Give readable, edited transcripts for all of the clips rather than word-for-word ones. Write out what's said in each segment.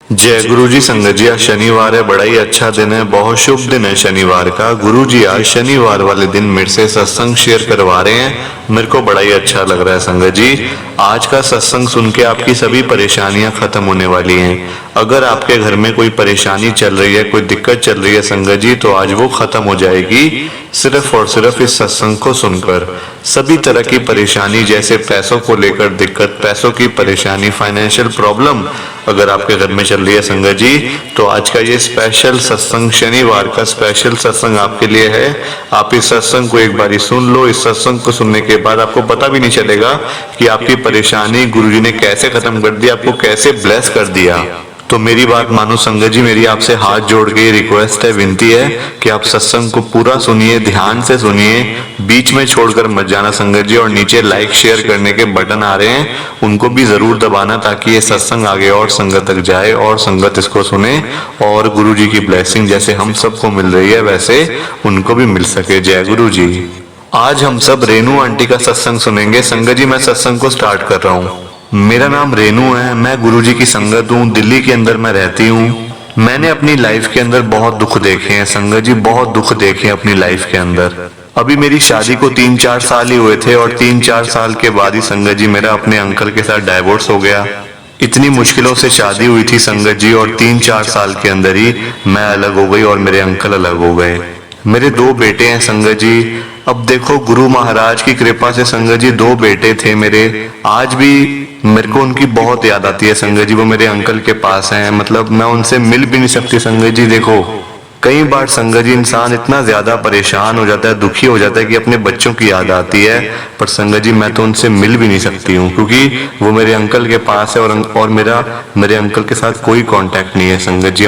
जय गुरु जी। संगत जी, आज शनिवार है, बड़ा ही अच्छा दिन है, बहुत शुभ दिन है शनिवार का। गुरु जी आज शनिवार वाले दिन मेरे से सत्संग शेयर करवा रहे हैं, मेरे को बड़ा ही अच्छा लग रहा है। संगत जी, आज का सत्संग सुन के आपकी सभी परेशानियां खत्म होने वाली हैं। अगर आपके घर में कोई परेशानी चल रही है, कोई दिक्कत चल रही है संगत जी, तो आज वो खत्म हो जाएगी सिर्फ और सिर्फ इस सत्संग को सुनकर। सभी तरह की परेशानी, जैसे पैसों को लेकर दिक्कत, पैसों की परेशानी, फाइनेंशियल प्रॉब्लम अगर आपके घर में चल रही है संगत जी, तो आज का ये स्पेशल सत्संग, शनिवार का स्पेशल सत्संग आपके लिए है। आप इस सत्संग को एक बारी सुन लो। इस सत्संग को सुनने के बाद आपको पता भी नहीं चलेगा कि आपकी परेशानी गुरुजी ने कैसे खत्म कर दी, आपको कैसे ब्लेस कर दिया। तो मेरी बात मानो संगत जी, मेरी आपसे हाथ जोड़ के रिक्वेस्ट है, विनती है कि आप सत्संग को पूरा सुनिए, ध्यान से सुनिए, बीच में छोड़कर मत जाना संगत जी। और नीचे लाइक शेयर करने के बटन आ रहे हैं, उनको भी जरूर दबाना, ताकि ये सत्संग आगे और संगत तक जाए और संगत इसको सुने और गुरु जी की ब्लेसिंग जैसे हम सबको मिल रही है वैसे उनको भी मिल सके। जय गुरु जी। आज हम सब रेनू आंटी का सत्संग सुनेंगे। संगत जी, मैं सत्संग को स्टार्ट कर रहा हूँ। मेरा नाम रेनू है, मैं गुरुजी की संगत हूँ, दिल्ली के अंदर मैं रहती हूँ। मैंने अपनी लाइफ के अंदर बहुत दुख देखे हैं संगत जी, बहुत दुख देखे हैं अपनी लाइफ के अंदर। अभी मेरी शादी को 3-4 साल ही हुए थे और 3-4 साल के बाद ही संगत जी मेरा अपने अंकल के साथ डाइवोर्स हो गया। इतनी मुश्किलों से शादी हुई थी संगत जी, और 3-4 साल के अंदर ही मैं अलग हो गई और मेरे अंकल अलग हो गए। मेरे 2 बेटे हैं संगत जी। अब देखो, गुरु महाराज की कृपा से संगत जी 2 बेटे थे मेरे। आज भी मेरे को उनकी बहुत याद आती है संगत जी। वो मेरे अंकल के पास हैं, मतलब मैं उनसे मिल भी नहीं सकती संगत जी। देखो, कई बार संगत जी इंसान इतना ज्यादा परेशान हो जाता है, दुखी हो जाता है कि अपने बच्चों की याद आती है, पर संगत जी मैं तो उनसे मिल भी नहीं सकती हूँ, क्योंकि वो मेरे अंकल के पास है और मेरे अंकल के साथ कोई कांटेक्ट नहीं है संगत जी।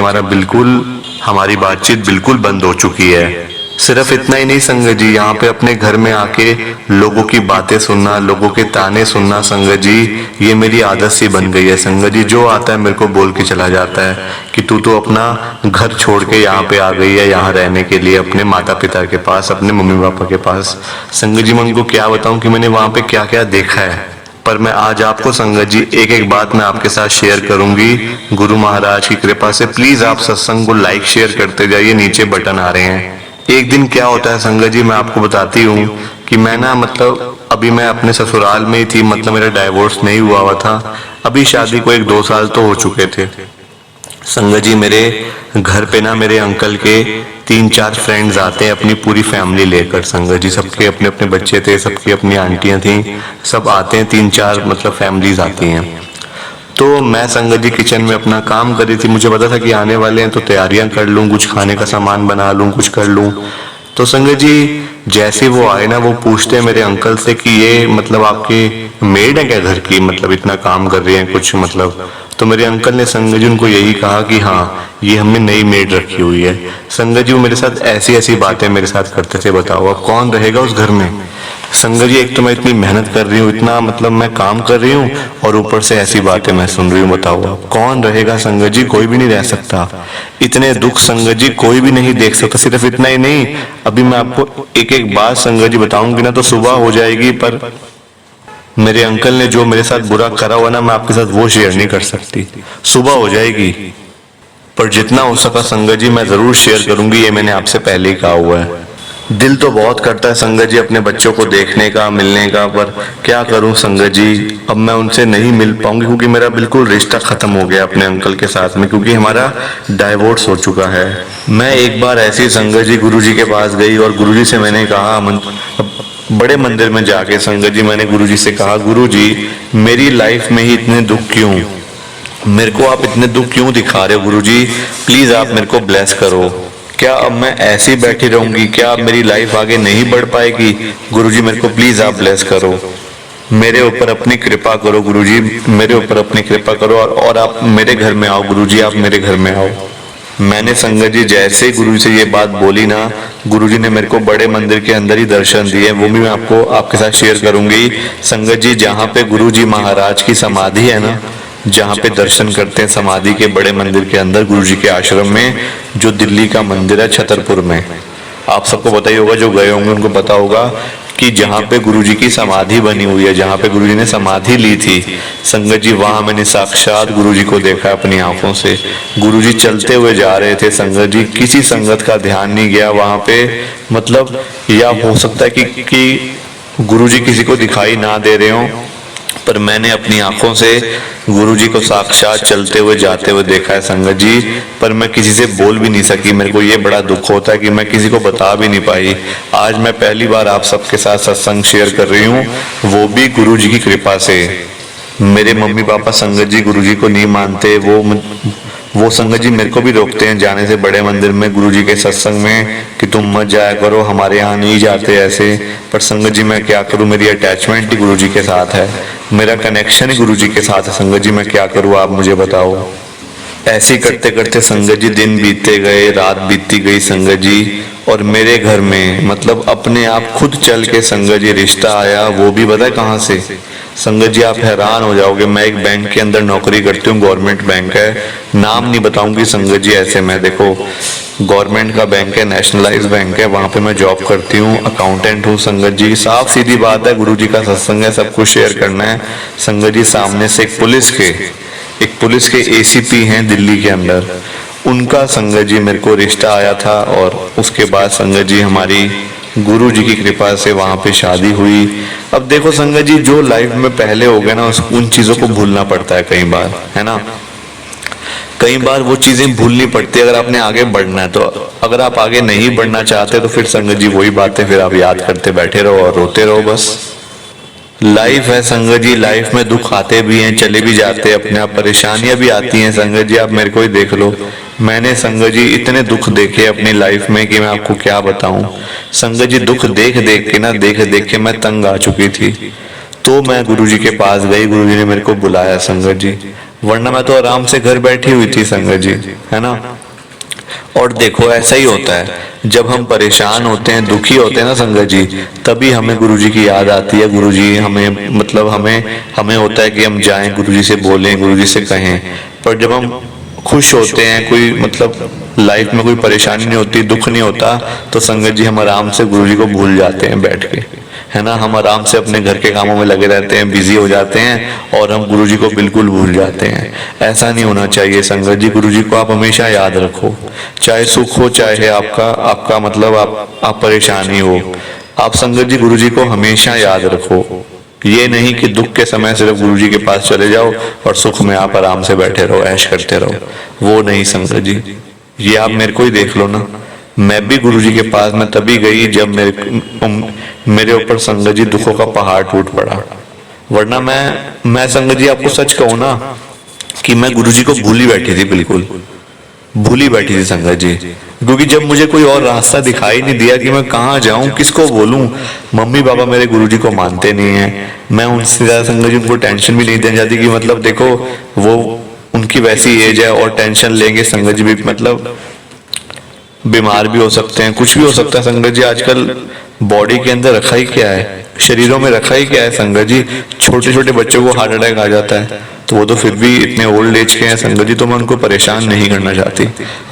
हमारी बातचीत बिल्कुल बंद हो चुकी है। सिर्फ इतना ही नहीं संगत जी, यहाँ पे अपने घर में आके लोगों की बातें सुनना, लोगों के ताने सुनना संगत जी, ये मेरी आदत सी बन गई है संगत जी। जो आता है मेरे को बोल के चला जाता है कि तू तो अपना घर छोड़ के यहाँ पे आ गई है, यहाँ रहने के लिए, अपने माता पिता के पास, अपने मम्मी पापा के पास। संगत जी, मैं उनको क्या बताऊं कि मैंने वहाँ पे क्या क्या देखा है। पर मैं आज आपको संगत जी एक एक बात मैं आपके साथ शेयर करूंगी गुरु महाराज की कृपा से। प्लीज आप सत्संग को लाइक शेयर करते जाइए, नीचे बटन आ रहे हैं। एक दिन क्या होता है संगत जी, मैं आपको बताती हूँ कि मैं ना, मतलब अभी मैं अपने ससुराल में ही थी, मतलब मेरा डाइवोर्स नहीं हुआ था। अभी शादी को 1-2 साल तो हो चुके थे संगत जी। मेरे घर पे ना मेरे अंकल के 3-4 फ्रेंड्स आते हैं अपनी पूरी फैमिली लेकर संगत जी। सबके अपने अपने बच्चे थे, सबकी अपनी आंटियां थी, सब आते हैं, 3-4 मतलब फैमिलीज आती हैं। तो मैं संगत जी किचन में अपना काम कर रही थी, मुझे पता था कि आने वाले हैं तो तैयारियां कर लूं, कुछ खाने का सामान बना लूं, कुछ कर लूं। तो संगत जी जैसे वो आए ना, वो पूछते हैं मेरे अंकल से कि ये मतलब आपके मेड है क्या घर की, मतलब इतना काम कर रही है कुछ, मतलब। तो मेरे अंकल ने संगत जी उनको यही कहा कि हाँ, ये हमने नई मेड रखी हुई है। संगत जी वो मेरे साथ ऐसी ऐसी बातें मेरे साथ करते थे, बताओ अब कौन रहेगा उस घर में। संगत जी एक तो मैं इतनी मेहनत कर रही हूँ, इतना मतलब मैं काम कर रही हूँ, और ऊपर से ऐसी बातें मैं सुन रही हूँ, बताओ अब कौन रहेगा संगत जी। कोई भी नहीं रह सकता। इतने दुख संगत जी कोई भी नहीं देख सकता। सिर्फ इतना ही नहीं, अभी मैं आपको एक एक बात संगत जी बताऊंगी ना तो सुबह हो जाएगी, पर मेरे अंकल ने जो मेरे साथ बुरा करा हुआ ना, मैं आपके साथ वो शेयर नहीं कर सकती। सुबह हो जाएगी, पर जितना हो सका संगत जी मैं जरूर शेयर करूंगी, ये मैंने आपसे पहले ही कहा हुआ है। दिल तो बहुत करता है संगत जी अपने बच्चों को देखने का, मिलने का, पर क्या करूं संगत जी, अब मैं उनसे नहीं मिल पाऊंगी, क्योंकि मेरा बिल्कुल रिश्ता खत्म हो गया अपने अंकल के साथ में, क्योंकि हमारा डाइवोर्स हो चुका है। मैं एक बार ऐसी संगत जी गुरुजी के पास गई और गुरुजी से मैंने कहा, बड़े मंदिर में जाके संगत जी मैंने गुरुजी से कहा, गुरुजी मेरी लाइफ में ही इतने दुख क्यों, मेरे को आप इतने दुख क्यों दिखा रहे हो गुरुजी, प्लीज आप मेरे को ब्लेस करो। क्या अब मैं ऐसी बैठी रहूंगी, क्या अब मेरी लाइफ आगे नहीं बढ़ पाएगी, गुरुजी मेरे को प्लीज आप ब्लेस करो, मेरे ऊपर अपनी कृपा करो गुरुजी, मेरे ऊपर अपनी कृपा करो, और आप मेरे घर में आओ गुरुजी, आप मेरे घर में आओ। मैंने संगत जी जैसे ही गुरुजी से ये बात बोली ना, गुरुजी ने मेरे को बड़े मंदिर के अंदर ही दर्शन दिए, वो भी मैं आपको आपके साथ शेयर करूंगी संगत जी। जहाँ पे गुरुजी महाराज की समाधि है ना, जहाँ पे दर्शन करते हैं समाधि के बड़े मंदिर के अंदर, गुरुजी के आश्रम में, जो दिल्ली का मंदिर है छतरपुर में। आप सबको पता ही होगा, जो गए होंगे उनको पता होगा कि जहाँ पे गुरुजी की समाधि बनी हुई है, जहाँ पे गुरुजी ने समाधि ली थी संगत जी, वहां मैंने साक्षात गुरुजी को देखा अपनी आंखों से। गुरुजी चलते हुए जा रहे थे संगत जी, किसी संगत का ध्यान नहीं गया वहां पे, मतलब या हो सकता है कि गुरुजी किसी को दिखाई ना दे रहे हो, पर मैंने अपनी आंखों से गुरुजी को साक्षात चलते हुए जाते हुए देखा है संगत जी। पर मैं किसी से बोल भी नहीं सकी, मेरे को ये बड़ा दुख होता है कि मैं किसी को बता भी नहीं पाई। आज मैं पहली बार आप सबके साथ सत्संग शेयर कर रही हूँ, वो भी गुरुजी की कृपा से। मेरे मम्मी पापा संगत जी गुरुजी को नहीं मानते, वो संगत जी मेरे को भी रोकते हैं जाने से बड़े मंदिर में गुरुजी के सत्संग में कि तुम मत जाया करो, हमारे यहाँ नहीं जाते ऐसे। पर संगत जी मैं क्या करूँ, मेरी अटैचमेंट ही गुरुजी के साथ है, मेरा कनेक्शन ही गुरुजी के साथ है संगत जी, मैं क्या करूँ आप मुझे बताओ। ऐसे करते करते संगत जी दिन बीतते गए, रात बीतती गई संगत जी, और मेरे घर में मतलब अपने आप खुद चल के संगत जी रिश्ता आया। वो भी पता है कहाँ से संगत जी, आप हैरान हो जाओगे। मैं एक बैंक के अंदर नौकरी करती हूँ, गवर्नमेंट बैंक है, नाम नहीं बताऊंगी संगत जी ऐसे। मैं देखो गवर्नमेंट का बैंक है, नेशनलाइज बैंक है, वहां पे मैं जॉब करती हूँ, अकाउंटेंट हूँ संगत जी। साफ सीधी बात है, गुरुजी का सत्संग है, सब कुछ शेयर करना है संगत जी। सामने से एक पुलिस के एसीपी हैं दिल्ली के अंदर, उनका संगत जी मेरे को रिश्ता आया था। और उसके बाद संगत जी हमारी गुरु जी की कृपा से वहां पे शादी हुई। अब देखो संगत जी, जो लाइफ में पहले हो गया ना, उन चीजों को भूलना पड़ता है कई बार, है ना। कई बार वो चीजें भूलनी पड़ती है अगर आपने आगे बढ़ना है। तो अगर आप आगे नहीं बढ़ना चाहते तो फिर संगत जी वही बात है, फिर आप याद करते बैठे रहो और रोते रहो बस। लाइफ है संगत जी, लाइफ में दुख आते भी हैं, चले भी जाते हैं, अपने आप परेशानियां भी आती हैं संगत जी। आप मेरे को ही देख लो, मैंने संगत जी इतने दुख देखे अपनी लाइफ में कि मैं आपको क्या बताऊं संगत जी। दुख देख देख के मैं तंग आ चुकी थी। तो मैं गुरुजी के पास गई, गुरुजी ने मेरे को बुलाया संगत जी, वरना मैं तो आराम से घर बैठी हुई थी संगत जी, है ना। और देखो ऐसा ही होता है, जब हम परेशान होते हैं, दुखी होते हैं ना संगत जी, तभी हमें गुरुजी की याद आती है। गुरुजी हमें मतलब हमें होता है कि हम जाएं गुरुजी से बोलें, गुरुजी से कहें। पर जब हम खुश होते हैं, कोई मतलब लाइफ में कोई परेशानी नहीं होती, दुख नहीं होता, तो संगत जी हम आराम से गुरुजी को भूल जाते हैं बैठ के, है ना। हम आराम से अपने घर के कामों में लगे रहते हैं, बिजी हो जाते हैं और हम गुरुजी को बिल्कुल भूल जाते हैं। ऐसा नहीं होना चाहिए संगत जी। गुरुजी को आप हमेशा याद रखो, चाहे सुख हो चाहे आपका मतलब आप परेशानी हो, आप संगत जी गुरुजी को हमेशा याद रखो। ये नहीं कि दुख के समय सिर्फ गुरुजी के पास चले जाओ और सुख में आप आराम से बैठे रहो, ऐश करते रहो, वो नहीं संगत जी। ये आप मेरे को ही देख लो ना, मैं भी गुरुजी के पास मैं तभी गई जब मेरे ऊपर संगत जी दुखों का पहाड़ टूट पड़ा। वरना मैं संगत जी आपको सच कहूं ना कि मैं गुरुजी को भूल ही बैठी थी, बिल्कुल भूल ही बैठी थी संगत जी। क्योंकि जब मुझे कोई और रास्ता दिखाई नहीं दिया कि मैं कहाँ जाऊं, किसको बोलूं। मम्मी पापा मेरे गुरुजी को मानते नहीं है, मैं उनसे ज्यादा संगत जी उनको टेंशन भी नहीं देना चाहती कि मतलब देखो वो उनकी वैसी एज है और टेंशन लेंगे संगत जी भी, मतलब बीमार भी हो सकते हैं, कुछ भी हो सकता है संगत जी। आजकल बॉडी के अंदर रखा ही क्या है, शरीरों में रखा ही क्या है संगत जी। छोटे छोटे बच्चों को हार्ट अटैक आ जाता है, तो वो तो फिर भी इतने ओल्ड एज के हैं संगत जी, तो मैं उनको परेशान नहीं करना चाहती।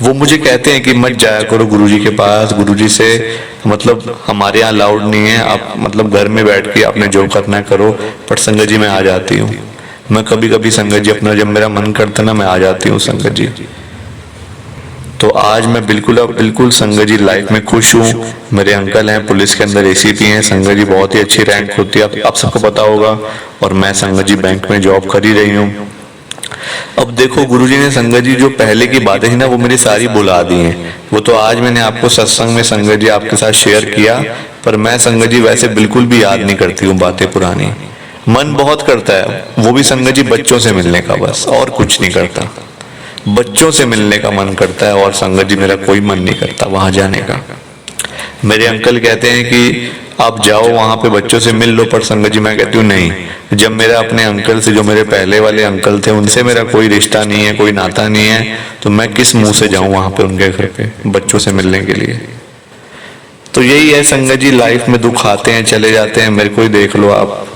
वो मुझे कहते हैं कि मत जाया करो गुरुजी के पास, गुरुजी से मतलब हमारे यहाँ अलाउड नहीं है, आप मतलब घर में बैठ के आपने जो करना करो। पर संगत जी मैं आ जाती हूँ, मैं कभी कभी संगत जी अपना जब मेरा मन करता ना मैं आ जाती हूँ संगत जी। तो आज मैं बिल्कुल संगत जी लाइफ में खुश हूँ। मेरे अंकल हैं पुलिस के अंदर एसीपी हैं संगत जी, बहुत ही अच्छी रैंक होती है आप सबको पता होगा। और मैं संगत जी बैंक में जॉब कर ही रही हूँ। अब देखो गुरुजी ने संगत जी जो पहले की बातें थी ना वो मेरी सारी भुला दी हैं। वो तो आज मैंने आपको सत्संग में संगत जी आपके साथ शेयर किया, पर मैं संगत जी वैसे बिल्कुल भी याद नहीं करती हूँ बातें पुरानी। मन बहुत करता है, वो भी संगत जी बच्चों से मिलने का, बस और कुछ नहीं करता। बच्चों से मिलने का मन करता है और संगत जी मेरा कोई मन नहीं करता वहां जाने का। मेरे अंकल कहते हैं कि आप जाओ वहां पे बच्चों से मिल लो, पर संगत जी मैं कहती हूँ नहीं, जब मेरा अपने अंकल से जो मेरे पहले वाले अंकल थे उनसे मेरा कोई रिश्ता नहीं है, कोई नाता नहीं है, तो मैं किस मुंह से जाऊं वहां पे उनके घर पे बच्चों से मिलने के लिए। तो यही है संगत जी, लाइफ में दुख आते हैं चले जाते हैं, मेरे को ही देख लो आप।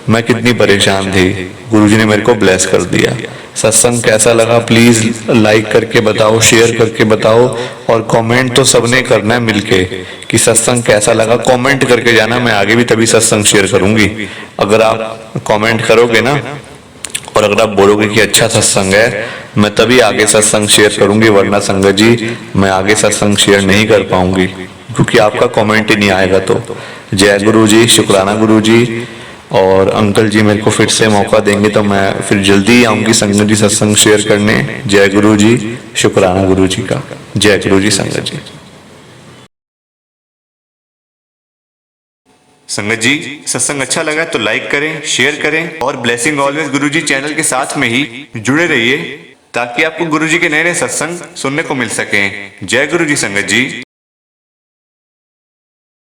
मैं कितनी परेशान थी, गुरुजी ने मेरे को ब्लेस कर दिया। सत्संग कैसा लगा प्लीज लाइक करके बताओ, शेयर करके बताओ, और कमेंट तो सबने करना है मिलके कि सत्संग कैसा लगा। कमेंट करके जाना, मैं आगे भी तभी सत्संग शेयर करूंगी। अगर आप कमेंट करोगे ना और अगर आप बोलोगे कि अच्छा सत्संग है, मैं तभी आगे सत्संग शेयर करूंगी, वरना संगत जी मैं आगे सत्संग शेयर नहीं कर पाऊंगी क्योंकि आपका कमेंट ही नहीं आएगा। तो जय गुरु जी, शुक्राना गुरु जी। और अंकल जी मेरे को फिर से मौका देंगे तो मैं फिर जल्दी ही आऊंगी संगत जी सत्संग शेयर करने। जय गुरु जी, शुक्राना गुरु जी का। जय गुरु जी संगत जी। संगत जी सत्संग अच्छा लगा तो लाइक करें, शेयर करें और ब्लेसिंग ऑलवेज गुरुजी चैनल के साथ में ही जुड़े रहिए ताकि आपको गुरुजी के नए नए सत्संग सुनने को मिल सकें। जय गुरु जी संगत जी।